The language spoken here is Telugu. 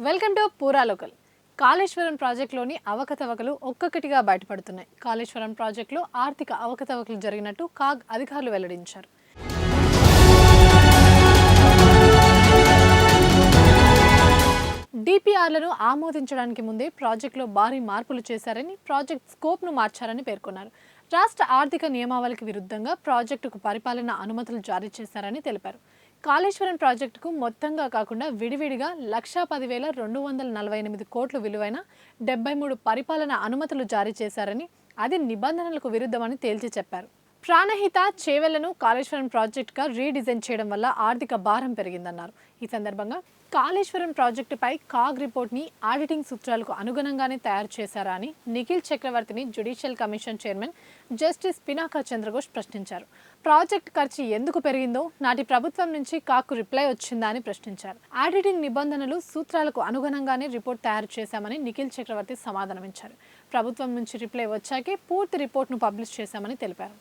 వెల్కమ్ టు పూరా లోకల్. కాళేశ్వరం ప్రాజెక్టులోని అవకతవకలు ఒక్కొక్కటిగా బయటపడుతున్నాయి. కాళేశ్వరం ప్రాజెక్టులో ఆర్థిక అవకతవకలు జరిగినట్టు కాగ్ అధికారులు వెల్లడించారు. డిపిఆర్లను ఆమోదించడానికి ముందే ప్రాజెక్టులో భారీ మార్పులు చేశారని, ప్రాజెక్ట్ స్కోప్ను మార్చారని పేర్కొన్నారు. రాష్ట్ర ఆర్థిక నియమావళికి విరుద్ధంగా ప్రాజెక్టుకు పరిపాలన అనుమతులు జారీ చేశారని తెలిపారు. కాళేశ్వరం ప్రాజెక్టుకు మొత్తంగా కాకుండా విడివిడిగా 1,10,248 కోట్లు విలువైన 73 పరిపాలన అనుమతులు జారీ చేశారని, అది నిబంధనలకు విరుద్ధమని తేల్చి చెప్పారు. ప్రాణహిత చేవెళ్లను కాళేశ్వరం ప్రాజెక్టుగా రీడిజైన్ చేయడం వల్ల ఆర్థిక భారం పెరిగిందన్నారు. ఈ సందర్భంగా కాళేశ్వరం ప్రాజెక్టుపై కాగ్ రిపోర్ట్ని ఆడిటింగ్ సూత్రాలకు అనుగుణంగానే తయారు చేశారా అని నిఖిల్ చక్రవర్తిని judicial commission chairman justice Pinaka Chandraghosh ప్రశ్నించారు. ప్రాజెక్టు ఖర్చు ఎందుకు పెరిగిందో నాటి ప్రభుత్వం నుంచి కాగ్కు రిప్లై వచ్చిందా అని ప్రశ్నించారు. ఆడిటింగ్ నిబంధనలు సూత్రాలకు అనుగుణంగానే రిపోర్ట్ తయారు చేశామని నిఖిల్ చక్రవర్తి సమాధానమిచ్చారు. ప్రభుత్వం నుంచి రిప్లై వచ్చాకే పూర్తి రిపోర్ట్ను పబ్లిష్ చేశామని తెలిపారు.